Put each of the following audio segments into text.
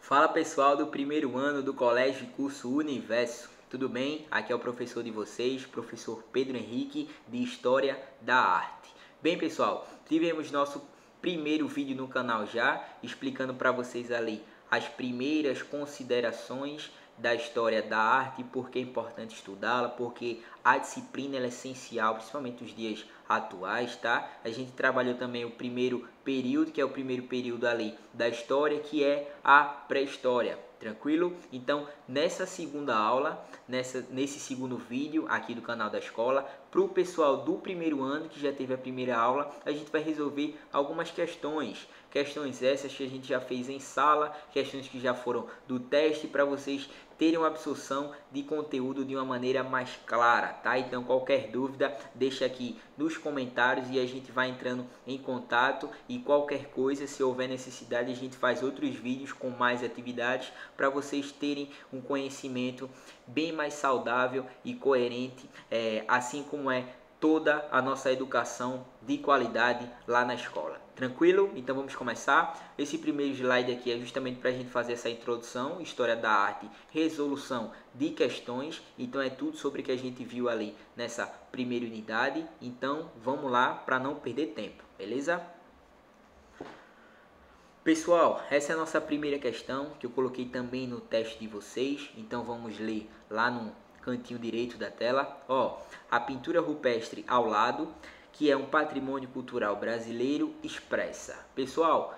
Fala pessoal do primeiro ano do Colégio de Curso Universo, tudo bem? Aqui é o professor de vocês, professor Pedro Henrique, de História da Arte. Bem pessoal, tivemos nosso primeiro vídeo no canal já, explicando para vocês ali as primeiras considerações da história da arte, por que é importante estudá-la, porque a disciplina é essencial, principalmente nos dias atuais, tá? A gente trabalhou também o primeiro período, que é o primeiro período ali da história, que é a pré-história. Tranquilo? Então, nessa segunda aula, nesse segundo vídeo aqui do canal da escola, para o pessoal do primeiro ano que já teve a primeira aula, a gente vai resolver algumas questões. Questões essas que a gente já fez em sala, questões que já foram do teste, para vocês terem uma absorção de conteúdo de uma maneira mais clara, tá? Então, qualquer dúvida, deixa aqui nos comentários e a gente vai entrando em contato. E qualquer coisa, se houver necessidade, a gente faz outros vídeos com mais atividades para vocês terem um conhecimento bem mais saudável e coerente, assim como é toda a nossa educação de qualidade lá na escola. Tranquilo? Então vamos começar. Esse primeiro slide aqui é justamente para a gente fazer essa introdução, história da arte, resolução de questões. Então é tudo sobre o que a gente viu ali nessa primeira unidade. Então vamos lá para não perder tempo, beleza? Pessoal, essa é a nossa primeira questão que eu coloquei também no teste de vocês. Então vamos ler lá no cantinho direito da tela. Ó, a pintura rupestre ao lado, que é um patrimônio cultural brasileiro, expressa. Pessoal,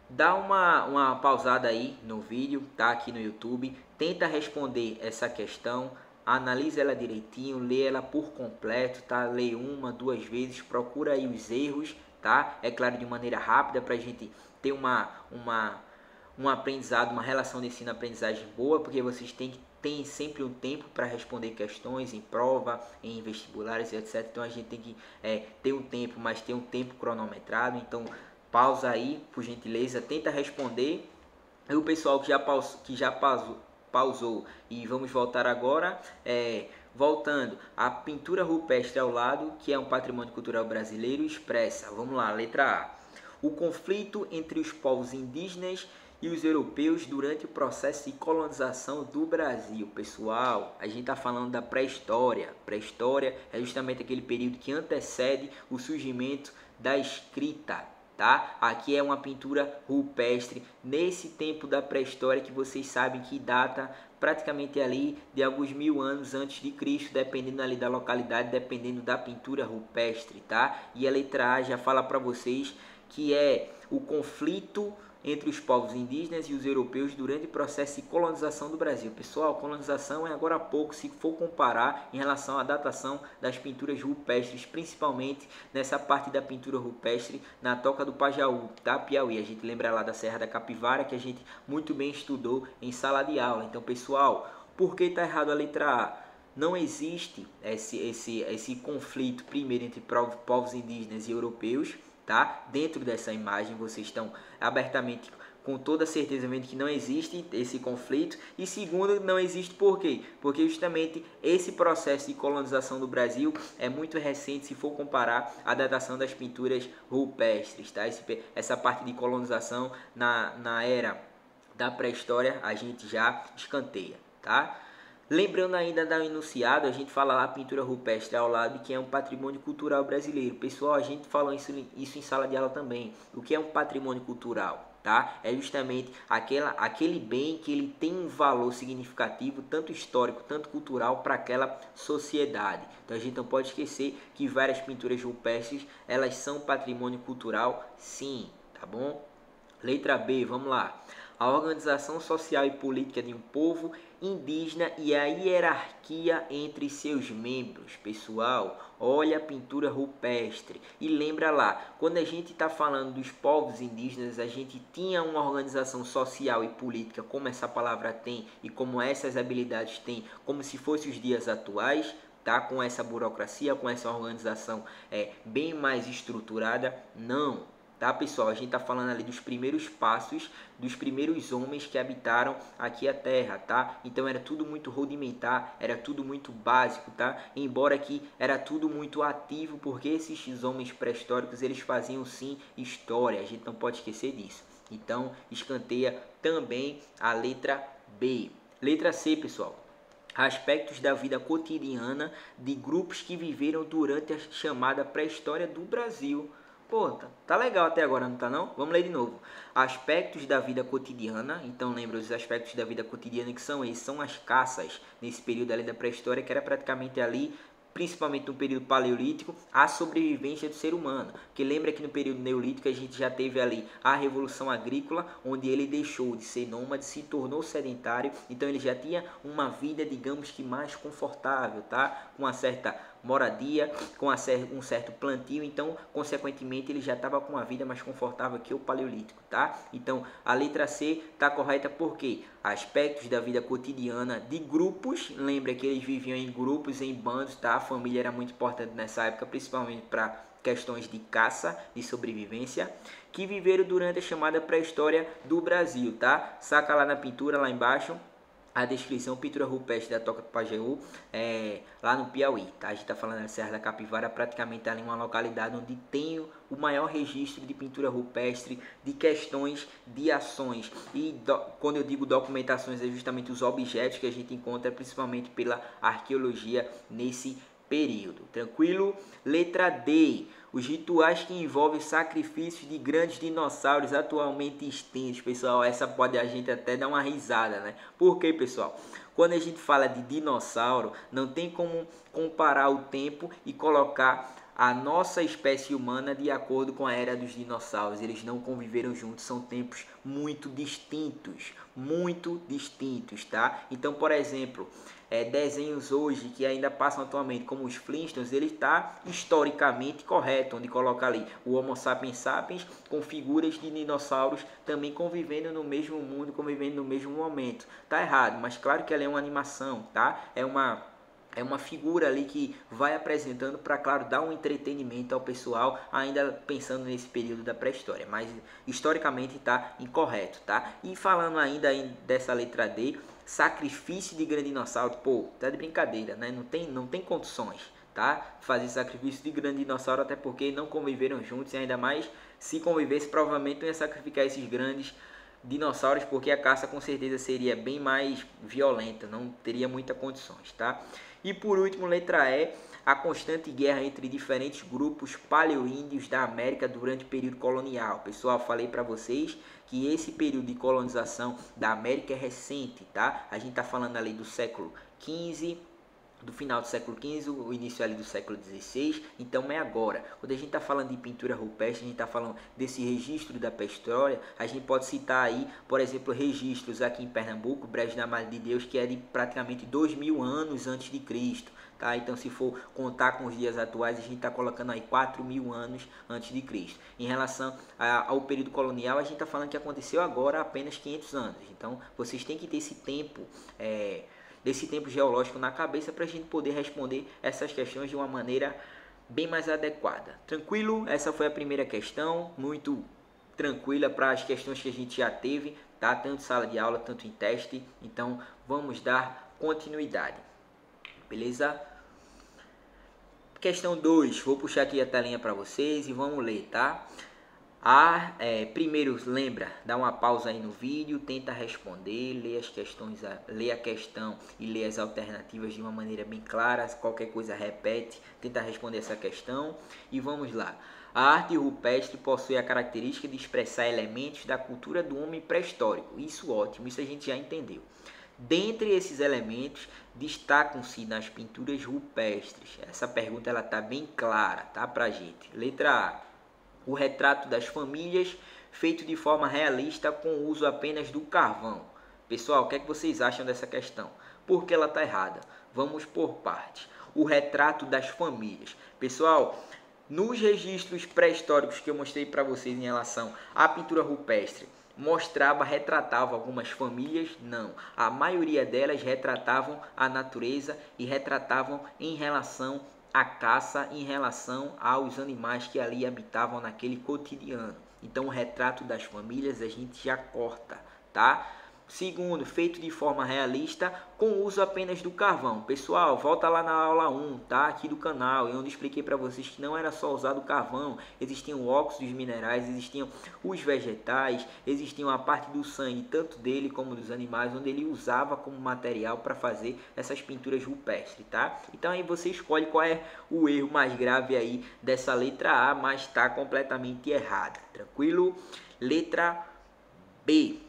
dá uma pausada aí no vídeo, tá? Aqui no YouTube. Tenta responder essa questão. Analisa ela direitinho, lê ela por completo, tá? Lê uma, duas vezes, procura aí os erros, tá? É claro, de maneira rápida para a gente ter um aprendizado, uma relação de ensino-aprendizagem boa, porque vocês têm sempre um tempo para responder questões em prova, em vestibulares, etc. Então a gente tem que ter um tempo, mas ter um tempo cronometrado. Então pausa aí, por gentileza, tenta responder. E o pessoal que já pausou e vamos voltar agora, voltando, a pintura rupestre ao lado, que é um patrimônio cultural brasileiro, expressa, vamos lá, letra A, o conflito entre os povos indígenas e os europeus durante o processo de colonização do Brasil. Pessoal, a gente está falando da pré-história. Pré-história é justamente aquele período que antecede o surgimento da escrita, tá? Aqui é uma pintura rupestre nesse tempo da pré-história, que vocês sabem que data praticamente ali de alguns 1000 anos antes de Cristo, dependendo ali da localidade, dependendo da pintura rupestre, tá? E a letra A já fala para vocês que é o conflito entre os povos indígenas e os europeus durante o processo de colonização do Brasil. Pessoal, colonização é agora há pouco, se for comparar em relação à datação das pinturas rupestres, principalmente nessa parte da pintura rupestre na Toca do Pajaú, tá? Piauí. A gente lembra lá da Serra da Capivara, que a gente muito bem estudou em sala de aula. Então, pessoal, por que está errado a letra A? Não existe esse conflito primeiro entre povos indígenas e europeus, tá? Dentro dessa imagem vocês estão abertamente, com toda certeza, vendo que não existe esse conflito. E segundo, não existe por quê? Porque justamente esse processo de colonização do Brasil é muito recente, se for comparar a datação das pinturas rupestres, tá? Essa parte de colonização na era da pré-história a gente já escanteia, tá? Lembrando ainda da enunciado, a gente fala lá pintura rupestre ao lado, que é um patrimônio cultural brasileiro. Pessoal, a gente falou isso em sala de aula também. O que é um patrimônio cultural? Tá? É justamente aquele bem que ele tem um valor significativo, tanto histórico, tanto cultural, para aquela sociedade. Então a gente não pode esquecer que várias pinturas rupestres, elas são patrimônio cultural, sim, tá bom? Letra B, vamos lá. A organização social e política de um povo indígena e a hierarquia entre seus membros. Pessoal, olha a pintura rupestre e lembra lá, quando a gente está falando dos povos indígenas, a gente tinha uma organização social e política, como essa palavra tem e como essas habilidades têm, como se fossem os dias atuais, tá? Com essa burocracia, com essa organização bem mais estruturada? Não. Tá, pessoal? A gente está falando ali dos primeiros passos, dos primeiros homens que habitaram aqui a Terra, tá? Então era tudo muito rudimentar, era tudo muito básico, tá? Embora aqui era tudo muito ativo, porque esses homens pré-históricos, eles faziam sim história, a gente não pode esquecer disso. Então, escanteia também a letra B. Letra C, pessoal. Aspectos da vida cotidiana de grupos que viveram durante a chamada pré-história do Brasil. Pô, tá legal até agora, não tá não? Vamos ler de novo. Aspectos da vida cotidiana. Então lembra os aspectos da vida cotidiana que são esses? São as caças nesse período ali da pré-história, que era praticamente ali, principalmente no período paleolítico, a sobrevivência do ser humano. Porque lembra que no período neolítico a gente já teve ali a revolução agrícola, onde ele deixou de ser nômade, se tornou sedentário, então ele já tinha uma vida, digamos que mais confortável, tá? Com uma certa moradia, com um certo plantio, então consequentemente ele já estava com uma vida mais confortável que o paleolítico, tá? Então a letra C está correta porque aspectos da vida cotidiana de grupos, lembra que eles viviam em grupos, em bandos, tá? A família era muito importante nessa época, principalmente para questões de caça, de sobrevivência, que viveram durante a chamada pré-história do Brasil, tá? Saca lá na pintura, lá embaixo, a descrição, pintura rupestre da Toca do Pajeú, lá no Piauí, tá? A gente tá falando da Serra da Capivara, praticamente ali uma localidade onde tem o maior registro de pintura rupestre, de questões de ações. E quando eu digo documentações, é justamente os objetos que a gente encontra, principalmente pela arqueologia nesse período. Tranquilo? Letra D. Os rituais que envolvem sacrifícios de grandes dinossauros atualmente extintos. Pessoal, essa pode a gente até dar uma risada, né? Por quê, pessoal? Quando a gente fala de dinossauro, não tem como comparar o tempo e colocar a nossa espécie humana de acordo com a era dos dinossauros. Eles não conviveram juntos, são tempos muito distintos, tá? Então, por exemplo, desenhos hoje que ainda passam atualmente, como os Flintstones, ele está historicamente correto, onde coloca ali o Homo sapiens sapiens com figuras de dinossauros também convivendo no mesmo mundo, convivendo no mesmo momento. Tá errado, mas claro que ela é uma animação, tá? É uma figura ali que vai apresentando para, claro, dar um entretenimento ao pessoal, ainda pensando nesse período da pré-história, mas historicamente está incorreto, tá? E falando ainda dessa letra D, sacrifício de grande dinossauro, pô, tá de brincadeira, né? Não tem condições, tá? Fazer sacrifício de grande dinossauro, até porque não conviveram juntos, e ainda mais se convivesse, provavelmente não ia sacrificar esses grandes dinossauros, porque a caça com certeza seria bem mais violenta, não teria muitas condições, tá? E por último, letra E, a constante guerra entre diferentes grupos paleoíndios da América durante o período colonial. Pessoal, falei para vocês que esse período de colonização da América é recente, tá? A gente está falando ali do século XV, do final do século XV, o início ali do século XVI, então é agora. Quando a gente está falando de pintura rupestre, a gente está falando desse registro da pré-história, a gente pode citar aí, por exemplo, registros aqui em Pernambuco, Brejo da Madre de Deus, que é de praticamente 2000 anos antes de Cristo. Tá? Então, se for contar com os dias atuais, a gente está colocando aí 4000 anos antes de Cristo. Em relação ao período colonial, a gente está falando que aconteceu agora há apenas 500 anos. Então, vocês têm que ter esse tempo desse tempo geológico na cabeça para a gente poder responder essas questões de uma maneira bem mais adequada. Tranquilo? Essa foi a primeira questão, muito tranquila para as questões que a gente já teve, tá? Tanto em sala de aula, tanto em teste. Então, vamos dar continuidade. Beleza? Questão 2, vou puxar aqui a telinha para vocês e vamos ler, tá? Primeiro, lembra, dá uma pausa aí no vídeo, tenta responder, lê as questões, lê a questão e lê as alternativas de uma maneira bem clara. Qualquer coisa repete, tenta responder essa questão e vamos lá. A arte rupestre possui a característica de expressar elementos da cultura do homem pré-histórico. Isso ótimo, isso a gente já entendeu. Dentre esses elementos, destacam-se nas pinturas rupestres. Essa pergunta ela tá bem clara, tá, pra gente. Letra A. O retrato das famílias, feito de forma realista com o uso apenas do carvão. Pessoal, o que é que vocês acham dessa questão? Por que ela está errada? Vamos por partes. O retrato das famílias. Pessoal, nos registros pré-históricos que eu mostrei para vocês em relação à pintura rupestre, retratava algumas famílias? Não. A maioria delas retratavam a natureza e retratavam em relação a caça, em relação aos animais que ali habitavam naquele cotidiano. Então o retrato das famílias a gente já corta, tá? Segundo, feito de forma realista, com uso apenas do carvão. Pessoal, volta lá na aula 1, tá? Aqui do canal, onde expliquei para vocês que não era só usado carvão, existiam óxidos minerais, existiam os vegetais, existiam a parte do sangue, tanto dele como dos animais, onde ele usava como material para fazer essas pinturas rupestres, tá? Então aí você escolhe qual é o erro mais grave aí dessa letra A, mas está completamente errada, tranquilo? Letra B.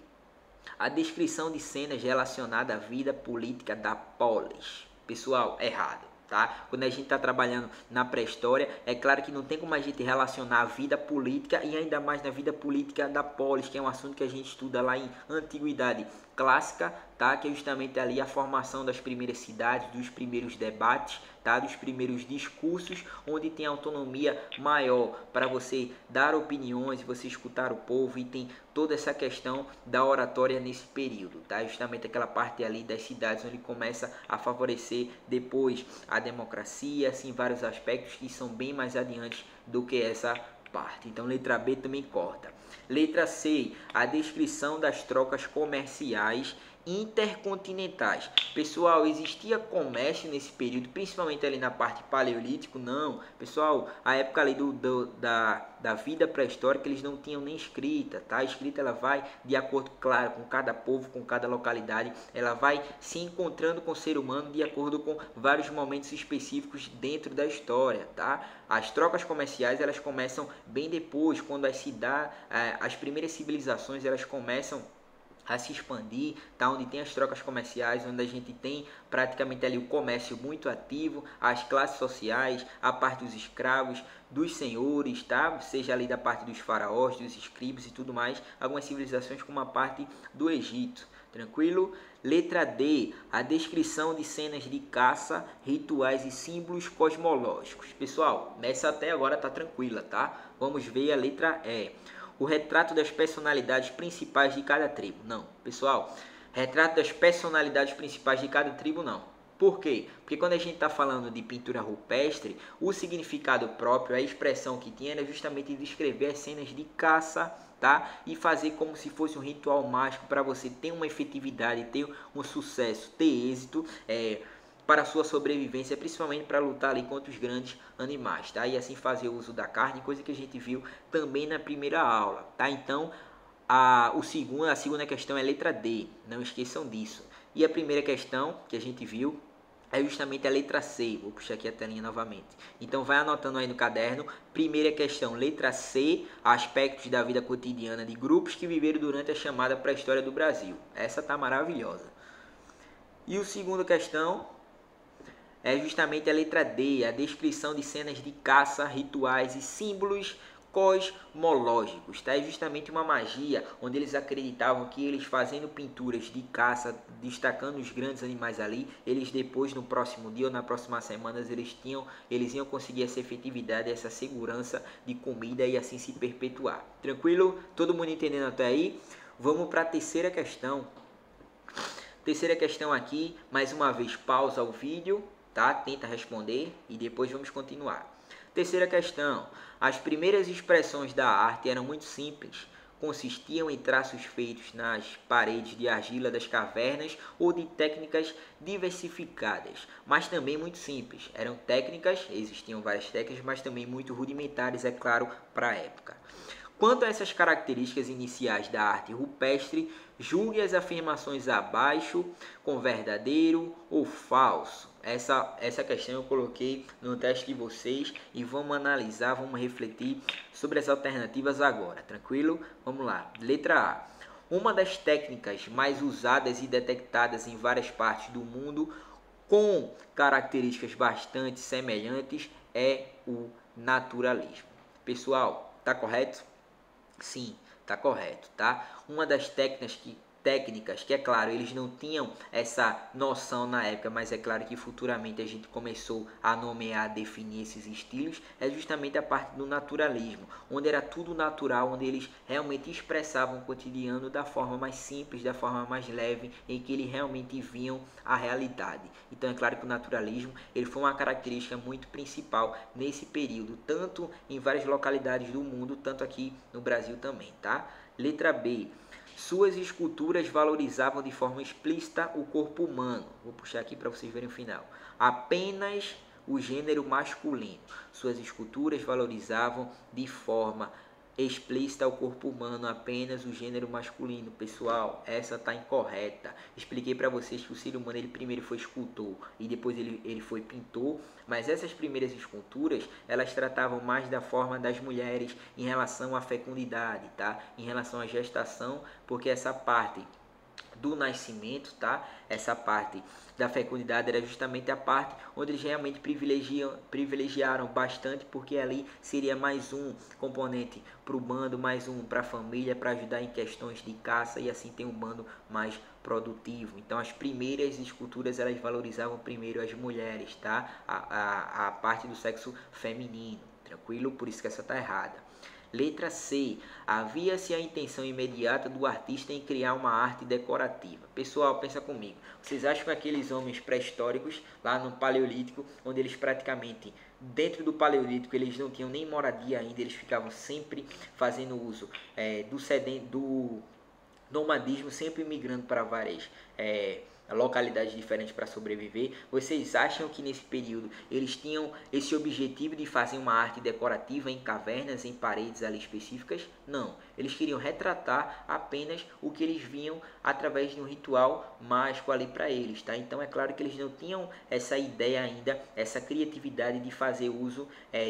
A descrição de cenas relacionadas à vida política da polis. Pessoal, errado, tá? Quando a gente está trabalhando na pré-história, é claro que não tem como a gente relacionar a vida política e ainda mais na vida política da polis, que é um assunto que a gente estuda lá em Antiguidade Clássica, tá? Que é justamente ali a formação das primeiras cidades, dos primeiros debates, tá? Dos primeiros discursos, onde tem autonomia maior para você dar opiniões, você escutar o povo, e tem toda essa questão da oratória nesse período, tá? Justamente aquela parte ali das cidades onde começa a favorecer depois a democracia, assim, vários aspectos que são bem mais adiantes do que essa parte. Então, letra B também corta. Letra C, a descrição das trocas comerciais intercontinentais. Pessoal, existia comércio nesse período, principalmente ali na parte paleolítico? Não. Pessoal, a época ali da vida pré-histórica, eles não tinham nem escrita, tá? A escrita, ela vai de acordo, claro, com cada povo, com cada localidade, ela vai se encontrando com o ser humano de acordo com vários momentos específicos dentro da história, tá? As trocas comerciais, elas começam bem depois, quando as primeiras civilizações, elas começam a se expandir, tá? Onde tem as trocas comerciais, onde a gente tem praticamente ali o comércio muito ativo, as classes sociais, a parte dos escravos, dos senhores, tá? Seja ali da parte dos faraós, dos escribas e tudo mais, algumas civilizações como a parte do Egito, tranquilo? Letra D, a descrição de cenas de caça, rituais e símbolos cosmológicos. Pessoal, nessa até agora tá tranquila, tá? Vamos ver a letra E. O retrato das personalidades principais de cada tribo. Não, pessoal, retrato das personalidades principais de cada tribo não. Por quê? Porque quando a gente está falando de pintura rupestre, o significado próprio, a expressão que tinha era justamente descrever as cenas de caça, tá? E fazer como se fosse um ritual mágico para você ter uma efetividade, ter um sucesso, ter êxito, para a sua sobrevivência, principalmente para lutar ali contra os grandes animais, tá? E assim fazer uso da carne, coisa que a gente viu também na primeira aula, tá? Então, a segunda questão é letra D, não esqueçam disso. E a primeira questão que a gente viu é justamente a letra C. Vou puxar aqui a telinha novamente. Então, vai anotando aí no caderno. Primeira questão, letra C, aspectos da vida cotidiana de grupos que viveram durante a chamada pré-história do Brasil. Essa tá maravilhosa. E a segunda questão é justamente a letra D, a descrição de cenas de caça, rituais e símbolos cosmológicos, tá? É justamente uma magia onde eles acreditavam que eles fazendo pinturas de caça, destacando os grandes animais ali, eles depois no próximo dia ou na próxima semana eles iam conseguir essa efetividade, essa segurança de comida e assim se perpetuar. Tranquilo? Todo mundo entendendo até aí? Vamos para a terceira questão. Terceira questão aqui, mais uma vez pausa o vídeo, tá? Tenta responder e depois vamos continuar. Terceira questão. As primeiras expressões da arte eram muito simples. Consistiam em traços feitos nas paredes de argila das cavernas ou de técnicas diversificadas, mas também muito simples. Eram técnicas, existiam várias técnicas, mas também muito rudimentares, é claro, para a época. Quanto a essas características iniciais da arte rupestre, julgue as afirmações abaixo com verdadeiro ou falso. Essa questão eu coloquei no teste de vocês e vamos analisar, vamos refletir sobre as alternativas agora, tranquilo? Vamos lá. Letra A. Uma das técnicas mais usadas e detectadas em várias partes do mundo com características bastante semelhantes é o naturalismo. Pessoal, tá correto? Sim, tá correto, tá? Uma das técnicas que, é claro, eles não tinham essa noção na época, mas é claro que futuramente a gente começou a nomear, a definir esses estilos, é justamente a parte do naturalismo, onde era tudo natural, onde eles realmente expressavam o cotidiano da forma mais simples, da forma mais leve, em que eles realmente viam a realidade. Então é claro que o naturalismo ele foi uma característica muito principal nesse período, tanto em várias localidades do mundo, tanto aqui no Brasil também, tá? Letra B. Suas esculturas valorizavam de forma explícita o corpo humano. Vou puxar aqui para vocês verem o final. Apenas o gênero masculino. Suas esculturas valorizavam de forma explícita o corpo humano, apenas o gênero masculino. Pessoal, essa está incorreta. Expliquei para vocês que o ser humano ele primeiro foi escultor e depois ele foi pintor, mas essas primeiras esculturas elas tratavam mais da forma das mulheres em relação à fecundidade, tá? Em relação à gestação, porque essa parte do nascimento, tá? Essa parte da fecundidade era justamente a parte onde eles realmente privilegiaram bastante, porque ali seria mais um componente para o bando, mais um para a família, para ajudar em questões de caça e assim ter um bando mais produtivo. Então as primeiras esculturas elas valorizavam primeiro as mulheres, tá? A parte do sexo feminino, tranquilo? Por isso que essa tá errada. Letra C. Havia-se a intenção imediata do artista em criar uma arte decorativa. Pessoal, pensa comigo. Vocês acham que aqueles homens pré-históricos, lá no Paleolítico, onde eles praticamente, dentro do Paleolítico, eles não tinham nem moradia ainda, eles ficavam sempre fazendo uso do nomadismo, sempre migrando para várias localidades diferentes para sobreviver. Vocês acham que nesse período eles tinham esse objetivo de fazer uma arte decorativa em cavernas, em paredes ali específicas? Não, eles queriam retratar apenas o que eles viam através de um ritual mágico ali para eles, tá? Então é claro que eles não tinham essa ideia ainda, essa criatividade de fazer uso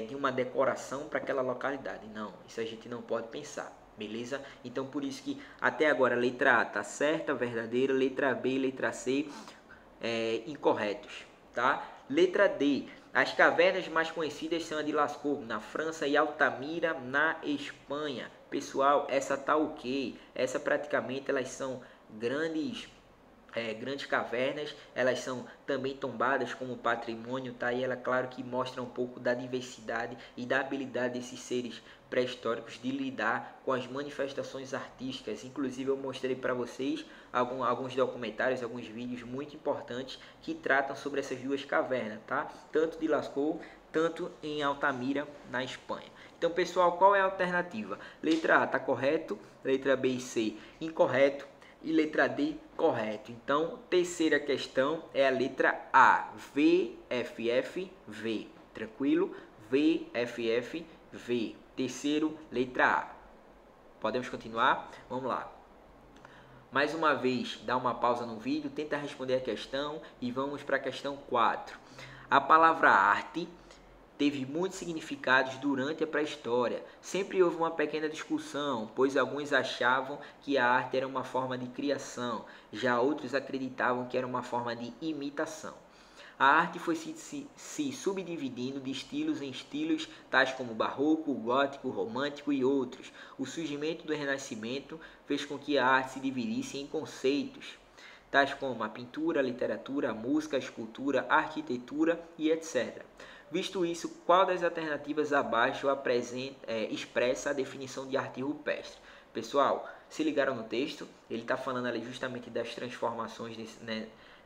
de uma decoração para aquela localidade. Não, isso a gente não pode pensar. Beleza? Então por isso que até agora a letra A tá certa, verdadeira, letra B e letra C incorretos, tá? Letra D. As cavernas mais conhecidas são a de Lascaux, na França, e Altamira, na Espanha. Pessoal, essa tá ok. Essa praticamente elas são grandes cavernas, elas são também tombadas como patrimônio, tá? E ela, claro, que mostra um pouco da diversidade e da habilidade desses seres pré-históricos de lidar com as manifestações artísticas. Inclusive eu mostrei para vocês alguns documentários, alguns vídeos muito importantes que tratam sobre essas duas cavernas, tá? Tanto de Lascaux, tanto em Altamira, na Espanha. Então, pessoal, qual é a alternativa? Letra A está correto, letra B e C incorreto, e letra D, correto. Então, terceira questão é a letra A. VFF-V. Tranquilo? VFF-V. Terceiro, letra A. Podemos continuar? Vamos lá. Mais uma vez, dá uma pausa no vídeo, tenta responder a questão e vamos para a questão 4. A palavra arte teve muitos significados durante a pré-história. Sempre houve uma pequena discussão, pois alguns achavam que a arte era uma forma de criação, já outros acreditavam que era uma forma de imitação. A arte foi se subdividindo de estilos em estilos, tais como barroco, gótico, romântico e outros. O surgimento do Renascimento fez com que a arte se dividisse em conceitos, tais como a pintura, a literatura, a música, a escultura, a arquitetura e etc. Visto isso, qual das alternativas abaixo expressa a definição de arte rupestre? Pessoal, se ligaram no texto? Ele está falando ali justamente das transformações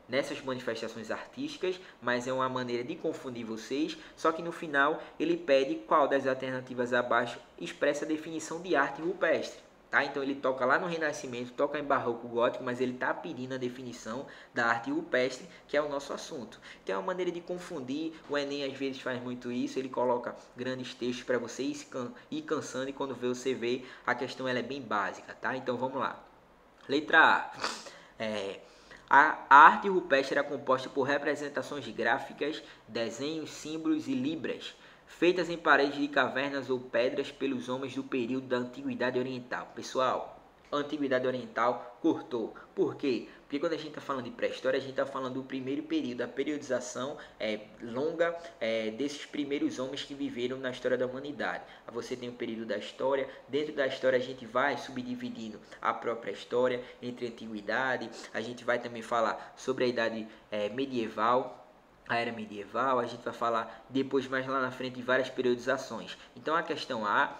nessas manifestações artísticas, mas é uma maneira de confundir vocês, só que no final ele pede qual das alternativas abaixo expressa a definição de arte rupestre. Tá? Então ele toca lá no Renascimento, toca em Barroco, Gótico, mas ele está pedindo a definição da arte rupestre, que é o nosso assunto. Então é uma maneira de confundir, o Enem às vezes faz muito isso, ele coloca grandes textos para vocês ir cansando, e quando você vê, a questão ela é bem básica, tá? Então vamos lá. Letra A. A arte rupestre era composta por representações gráficas, desenhos, símbolos e libras, feitas em paredes de cavernas ou pedras pelos homens do período da Antiguidade Oriental. Pessoal, a Antiguidade Oriental cortou. Por quê? Porque quando a gente está falando de pré-história, a gente está falando do primeiro período, a periodização longa desses primeiros homens que viveram na história da humanidade. Você tem o período da história, dentro da história a gente vai subdividindo a própria história entre a Antiguidade, a gente vai também falar sobre a Idade medieval, a era medieval, a gente vai falar depois mais lá na frente de várias periodizações. Então a questão A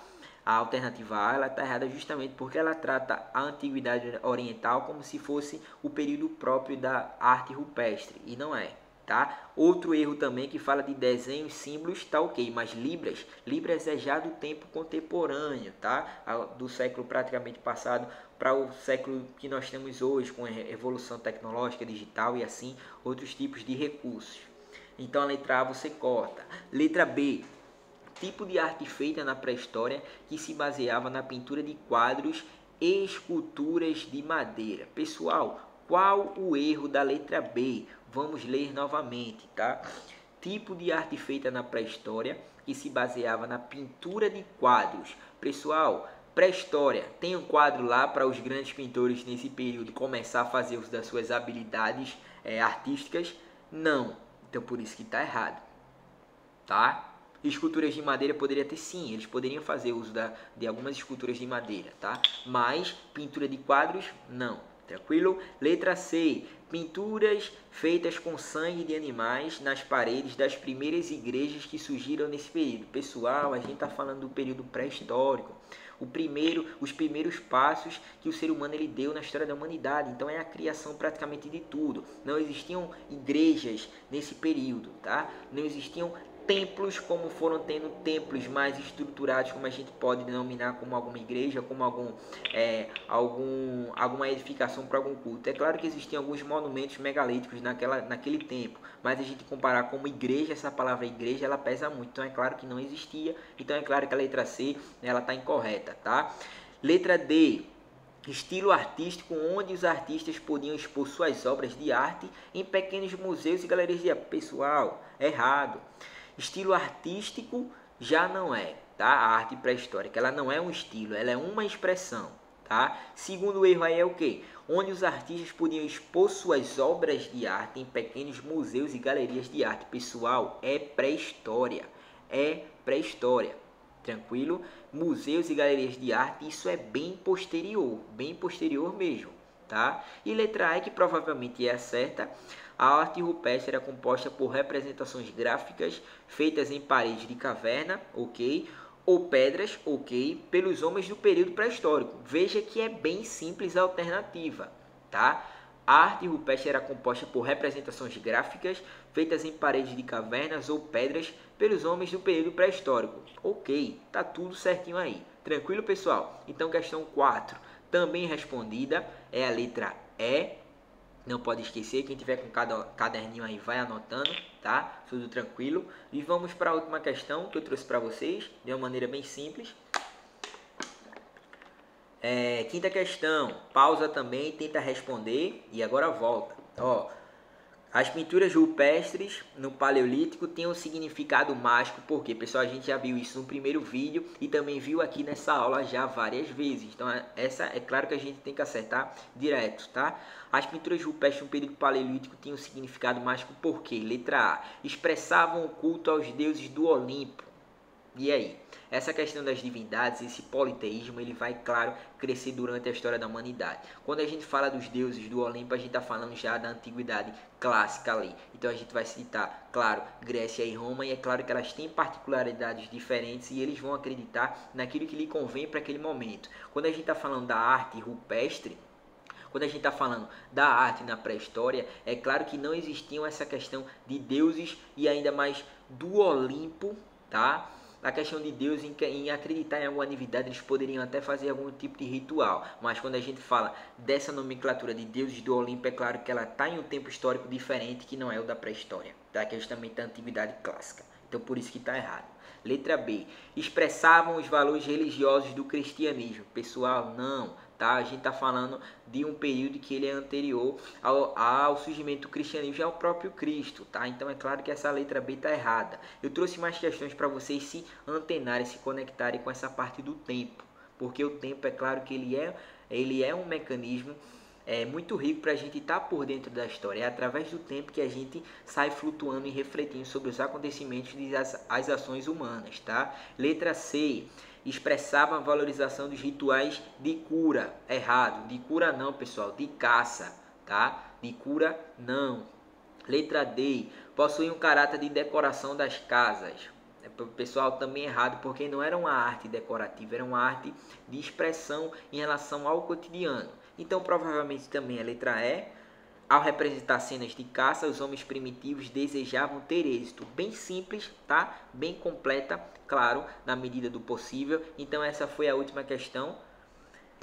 alternativa A, ela está errada justamente porque ela trata a Antiguidade Oriental como se fosse o período próprio da arte rupestre, e não é, tá? Outro erro também que fala de desenhos, símbolos, tá ok, mas Libras é já do tempo contemporâneo, tá? Do século praticamente passado para o século que nós temos hoje, com a evolução tecnológica, digital e assim, outros tipos de recursos. Então a letra A você corta. Letra B, tipo de arte feita na pré-história que se baseava na pintura de quadros e esculturas de madeira. Pessoal, qual o erro da letra B? Vamos ler novamente, tá? Tipo de arte feita na pré-história que se baseava na pintura de quadros. Pessoal, pré-história, tem um quadro lá para os grandes pintores nesse período começar a fazer uso das suas habilidades artísticas? Não. Então por isso que está errado, tá? Esculturas de madeira poderia ter sim, eles poderiam fazer uso de algumas esculturas de madeira, tá? Mas pintura de quadros, não. Tranquilo? Letra C. Pinturas feitas com sangue de animais nas paredes das primeiras igrejas que surgiram nesse período. Pessoal, a gente está falando do período pré-histórico. Os primeiros passos que o ser humano ele deu na história da humanidade. Então é a criação praticamente de tudo. Não existiam igrejas nesse período, tá? Não existiam templos como foram tendo templos mais estruturados, como a gente pode denominar como alguma igreja, como alguma edificação para algum culto. É claro que existiam alguns monumentos megalíticos naquele tempo, mas a gente comparar como igreja, essa palavra igreja, ela pesa muito. Então é claro que não existia, então é claro que a letra C, ela está incorreta, tá? Letra D. Estilo artístico onde os artistas podiam expor suas obras de arte em pequenos museus e galerias de arte. Pessoal, errado. Estilo artístico já não é, tá? A arte pré-histórica, ela não é um estilo, ela é uma expressão, tá? Segundo erro aí é o quê? Onde os artistas podiam expor suas obras de arte em pequenos museus e galerias de arte. Pessoal, é pré-história, tranquilo? Museus e galerias de arte, isso é bem posterior mesmo, tá? E letra A, que provavelmente é a certa. A arte rupestre era composta por representações gráficas feitas em paredes de caverna, ok? Ou pedras, ok? Pelos homens do período pré-histórico. Veja que é bem simples a alternativa, tá? A arte rupestre era composta por representações gráficas feitas em paredes de cavernas ou pedras pelos homens do período pré-histórico. Ok, tá tudo certinho aí. Tranquilo, pessoal? Então, questão 4, também respondida, é a letra E. Não pode esquecer, quem tiver com cada caderninho aí vai anotando, tá? Tudo tranquilo. E vamos para a última questão que eu trouxe para vocês, de uma maneira bem simples. Quinta questão, pausa também, tenta responder e agora volta. Ó, as pinturas rupestres no Paleolítico têm um significado mágico, porque, pessoal, a gente já viu isso no primeiro vídeo e também viu aqui nessa aula já várias vezes. Então, essa é claro que a gente tem que acertar direto, tá? As pinturas rupestres no período Paleolítico tinham um significado mágico porque, letra A, expressavam o culto aos deuses do Olimpo. E aí? Essa questão das divindades, esse politeísmo, ele vai, claro, crescer durante a história da humanidade. Quando a gente fala dos deuses do Olimpo, a gente está falando já da antiguidade clássica ali. Então a gente vai citar, claro, Grécia e Roma, e é claro que elas têm particularidades diferentes e eles vão acreditar naquilo que lhe convém para aquele momento. Quando a gente está falando da arte rupestre, quando a gente está falando da arte na pré-história, é claro que não existiam essa questão de deuses e ainda mais do Olimpo, tá? A questão de Deus em acreditar em alguma divindade, eles poderiam até fazer algum tipo de ritual. Mas quando a gente fala dessa nomenclatura de deuses do Olimpo, é claro que ela está em um tempo histórico diferente que não é o da pré-história, tá? Que é justamente da antiguidade clássica. Então por isso que está errado. Letra B. Expressavam os valores religiosos do cristianismo. Pessoal, não. Tá? A gente está falando de um período que ele é anterior ao surgimento do cristianismo e ao próprio Cristo, tá? Então é claro que essa letra B está errada. Eu trouxe mais questões para vocês se antenarem, se conectarem com essa parte do tempo, porque o tempo é claro que ele é um mecanismo muito rico para a gente estar por dentro da história. É através do tempo que a gente sai flutuando e refletindo sobre os acontecimentos e as ações humanas, tá? Letra C. Expressava a valorização dos rituais de cura. Errado. De cura não, pessoal. De caça, tá? De cura não. Letra D. Possui um caráter de decoração das casas. Pessoal, também errado, porque não era uma arte decorativa, era uma arte de expressão em relação ao cotidiano. Então, provavelmente também a letra E. Ao representar cenas de caça, os homens primitivos desejavam ter êxito. Bem simples, tá? Bem completa, claro, na medida do possível. Então essa foi a última questão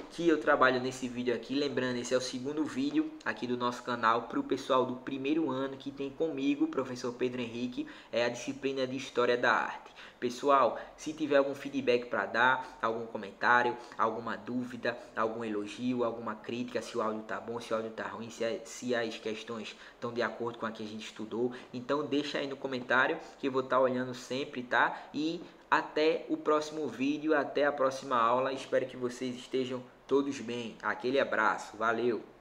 que eu trabalho nesse vídeo aqui. Lembrando, esse é o segundo vídeo aqui do nosso canal para o pessoal do primeiro ano que tem comigo, professor Pedro Henrique, é a disciplina de História da Arte. Pessoal, se tiver algum feedback para dar, algum comentário, alguma dúvida, algum elogio, alguma crítica, se o áudio tá bom, se o áudio tá ruim, se as questões estão de acordo com a que a gente estudou, então deixa aí no comentário que eu vou estar olhando sempre, tá? E até o próximo vídeo, até a próxima aula. Espero que vocês estejam todos bem. Aquele abraço, valeu!